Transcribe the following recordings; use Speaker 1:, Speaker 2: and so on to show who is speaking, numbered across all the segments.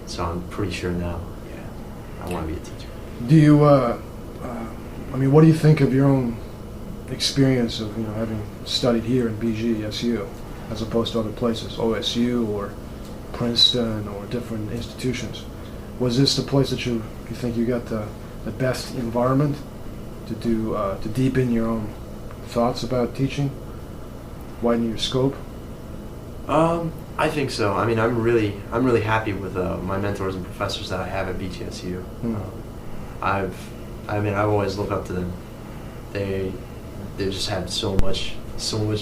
Speaker 1: So I'm pretty sure now, yeah, I want to be a teacher.
Speaker 2: Do you, I mean, what do you think of your own experience of, having studied here in BGSU as opposed to other places, OSU or Princeton or different institutions? Was this the place that you think you got the best environment to do, to deepen your own thoughts about teaching, widen your scope?
Speaker 1: I think so. I mean, I'm really happy with my mentors and professors that I have at BGSU. I've always looked up to them. They just have so much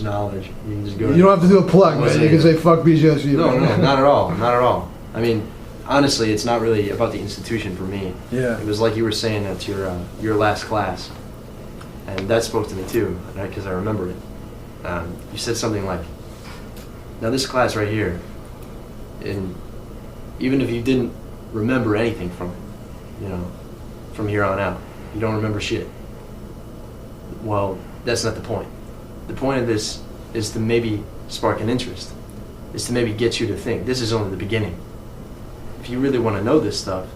Speaker 1: knowledge. You can just go.
Speaker 2: You don't have to do a plug, man. You can say fuck BGSU.
Speaker 1: No, not at all. Not at all. I mean, honestly, it's not really about the institution for me.
Speaker 2: Yeah.
Speaker 1: It was like you were saying at your last class, and that spoke to me too, because I remember it. You said something like, "Now this class right here, and even if you didn't remember anything from it, from here on out, you don't remember shit. Well, that's not the point. The point of this is to maybe spark an interest, is to maybe get you to think. This is only the beginning. If you really want to know this stuff,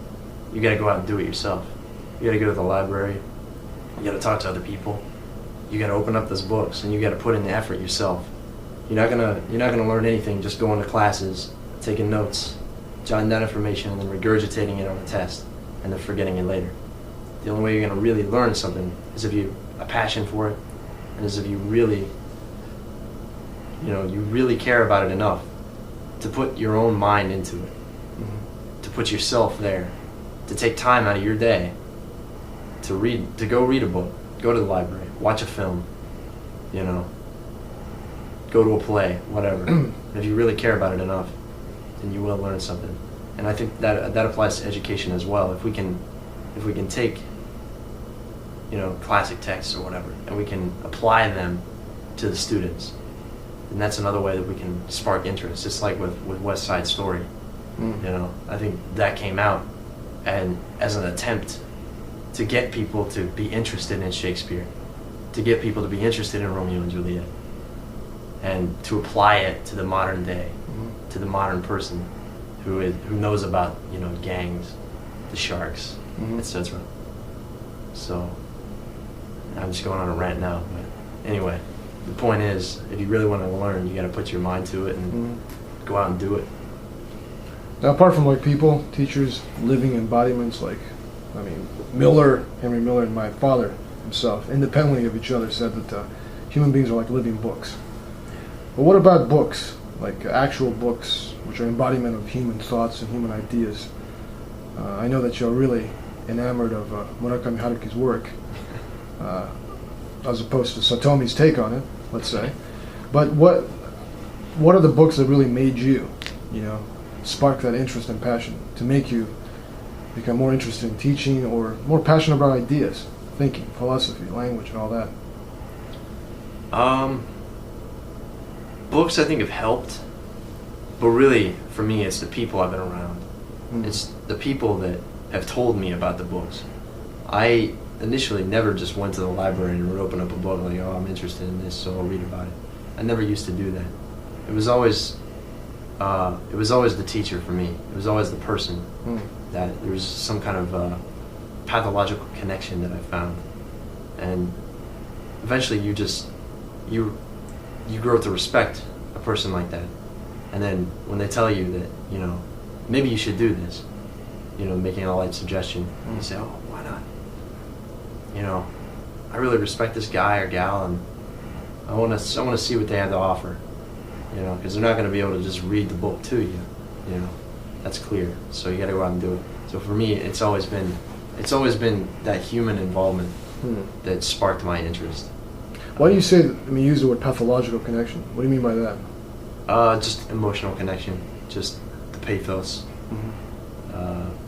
Speaker 1: you got to go out and do it yourself. You got to go to the library. You got to talk to other people. You got to open up those books, and you got to put in the effort yourself. You're not gonna learn anything just going to classes, taking notes, jotting down information, and then regurgitating it on a test, and then forgetting it later. The only way you're gonna really learn something is if you have a passion for it, and is if you really, you really care about it enough to put your own mind into it, to put yourself there, to take time out of your day to go read a book, go to the library, watch a film, go to a play, whatever. If you really care about it enough, then you will learn something. And I think that applies to education as well. If we can take, classic texts or whatever, and we can apply them to the students, then that's another way that we can spark interest. It's like with West Side Story. I think that came out and as an attempt to get people to be interested in Shakespeare, to get people to be interested in Romeo and Juliet, and to apply it to the modern day, to the modern person who knows about gangs, the sharks, etc. So I'm just going on a rant now, but anyway, the point is, if you really want to learn, you got to put your mind to it and go out and do it.
Speaker 2: Now, apart from people, teachers, living embodiments, Henry Miller, and my father himself, independently of each other, said that human beings are like living books. But what about books, like actual books, which are embodiment of human thoughts and human ideas? I know that you're really enamored of Murakami Haruki's work, as opposed to Satomi's take on it, let's say. But what are the books that really made you, spark that interest and passion to make you become more interested in teaching or more passionate about ideas, thinking, philosophy, language, and all that?
Speaker 1: Books I think have helped, but really for me it's the people I've been around. It's the people that have told me about the books. I initially never just went to the library and would open up a book like, oh, I'm interested in this, so I'll read about it. I never used to do that. It was always the teacher for me. It was always the person that there was some kind of pathological connection that I found, and eventually you grow to respect a person like that. And then when they tell you that maybe you should do this, making a light suggestion, you say, oh, why not? I really respect this guy or gal, and I want to see what they have to offer. Because they're not going to be able to just read the book to you. That's clear. So you got to go out and do it. So for me, it's always been that human involvement that sparked my interest.
Speaker 2: Why do you say? Use the word pathological connection. What do you mean by that?
Speaker 1: Just emotional connection. Just the pathos.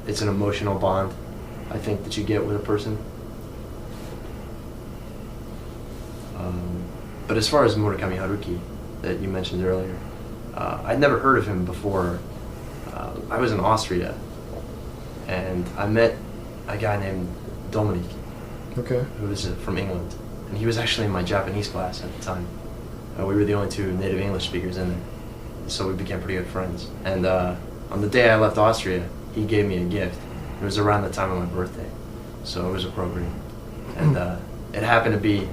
Speaker 1: It's an emotional bond, I think, that you get with a person. But as far as Murakami Haruki, that you mentioned earlier, I'd never heard of him before. I was in Austria, and I met a guy named Dominique, who was from England, and he was actually in my Japanese class at the time. We were the only two native English speakers in there, so we became pretty good friends. And on the day I left Austria, he gave me a gift. It was around the time of my birthday, so it was appropriate. And it happened to be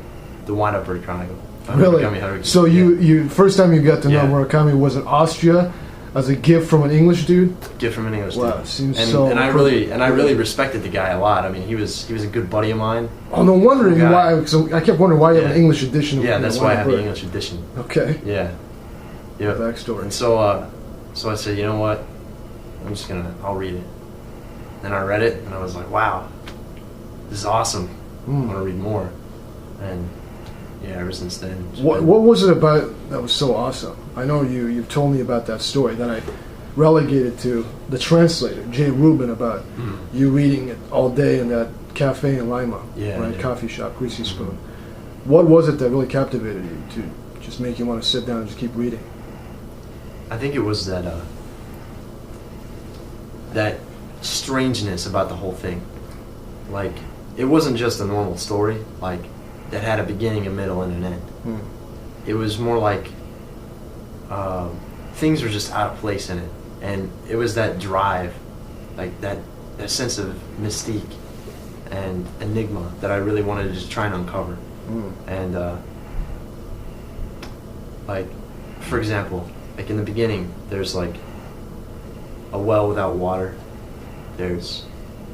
Speaker 1: the Wind Up Bird Chronicle. by Murakami
Speaker 2: Really?
Speaker 1: Haruki.
Speaker 2: So you first time you got to know
Speaker 1: Yeah.
Speaker 2: Murakami was in Austria as a gift from an English dude?
Speaker 1: Gift from an English
Speaker 2: Wow,
Speaker 1: dude.
Speaker 2: seems
Speaker 1: and,
Speaker 2: so
Speaker 1: and I
Speaker 2: appropriate.
Speaker 1: really respected the guy a lot. I mean, he was a good buddy of mine.
Speaker 2: Oh, no wonder
Speaker 1: Guy.
Speaker 2: why. So I kept wondering why you have an
Speaker 1: Yeah.
Speaker 2: English edition.
Speaker 1: Yeah,
Speaker 2: of
Speaker 1: that's why I
Speaker 2: Wind Up
Speaker 1: have the
Speaker 2: Bird.
Speaker 1: English edition.
Speaker 2: Okay.
Speaker 1: Yeah. Yeah.
Speaker 2: Backstory.
Speaker 1: And so I said, you know what? I'll read it. Then I read it, and I was like, wow, this is awesome. I want to read more. And yeah, ever since then. it's
Speaker 2: What
Speaker 1: been-
Speaker 2: was it about that was so awesome? I know you've told me about that story. Then I relegated to the translator, Jay Rubin, about you reading it all day in that cafe in Lima,
Speaker 1: Yeah,
Speaker 2: right?
Speaker 1: yeah.
Speaker 2: Coffee shop, Greasy Spoon. What was it that really captivated you to just make you want to sit down and just keep reading?
Speaker 1: I think it was that strangeness about the whole thing. Like, it wasn't just a normal story, like, that had a beginning, a middle, and an end. It was more like things were just out of place in it. And it was that drive, like that sense of mystique and enigma that I really wanted to just try and uncover. And, like, for example, like in the beginning, there's like a well without water. There's,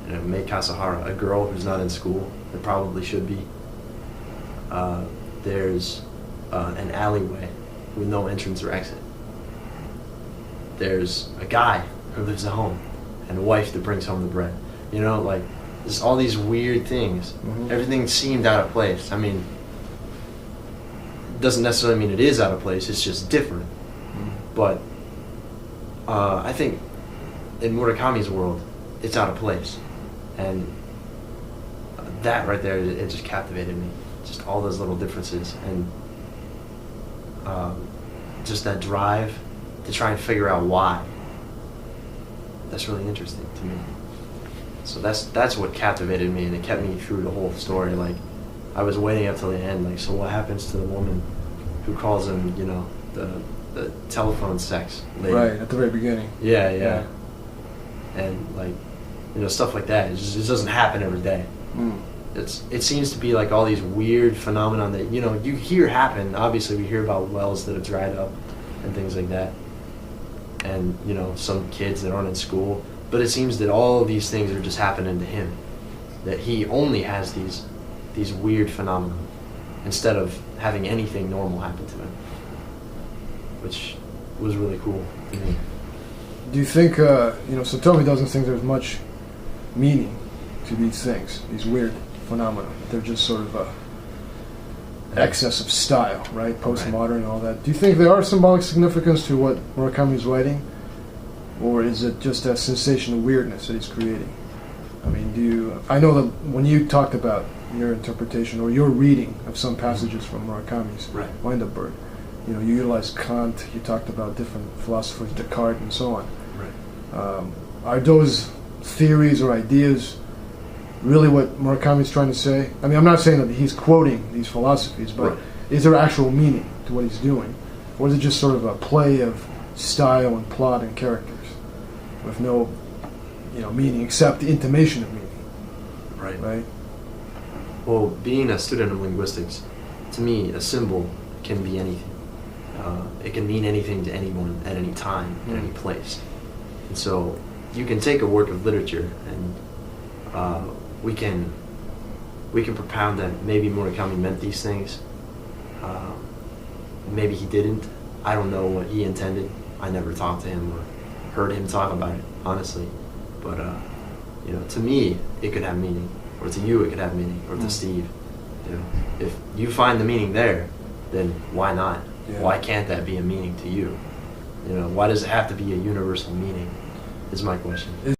Speaker 1: Mei Kasahara, a girl who's not in school that probably should be. There's an alleyway with no entrance or exit. There's a guy who lives at home and a wife that brings home the bread. Like, there's all these weird things. Everything seemed out of place. I mean, doesn't necessarily mean it is out of place, it's just different. But I think in Murakami's world, it's out of place. And that right there, it just captivated me. Just all those little differences. And just that drive to try and figure out why. That's really interesting to me. So that's what captivated me, and it kept me through the whole story. Like, I was waiting up till the end. Like, so what happens to the woman who calls him, the telephone sex lady?
Speaker 2: Right, at the very beginning.
Speaker 1: Yeah. And like, stuff like that. It doesn't happen every day. It seems to be like all these weird phenomenon that you hear happen. Obviously, we hear about wells that have dried up and things like that, and some kids that aren't in school. But it seems that all of these things are just happening to him. That he only has these weird phenomena instead of having anything normal happen to him, which was really cool to me.
Speaker 2: Do you think, Satomi doesn't think there's much meaning to these things, these weird phenomena? They're just sort of excess of style, right? Postmodern and all that. Do you think there are symbolic significance to what Murakami's writing? Or is it just a sensation of weirdness that he's creating? I mean, I know that when you talked about your interpretation or your reading of some passages from Murakami's Wind Up Bird, you utilized Kant, you talked about different philosophers, Descartes and so on. Are those theories or ideas really what Murakami's trying to say? I mean, I'm not saying that he's quoting these philosophies, but is there actual meaning to what he's doing? Or is it just sort of a play of style and plot and characters with no, meaning except the intimation of meaning? Right?
Speaker 1: Well, being a student of linguistics, to me, a symbol can be anything. It can mean anything to anyone at any time, in any place. And so you can take a work of literature and we can propound that maybe Murakami meant these things. Maybe he didn't. I don't know what he intended. I never talked to him or heard him talk about it, honestly. But to me, it could have meaning, or to you, it could have meaning, or to Steve. If you find the meaning there, then why not?
Speaker 2: Yeah.
Speaker 1: Why can't that be a meaning to you? Why does it have to be a universal meaning? Is my question.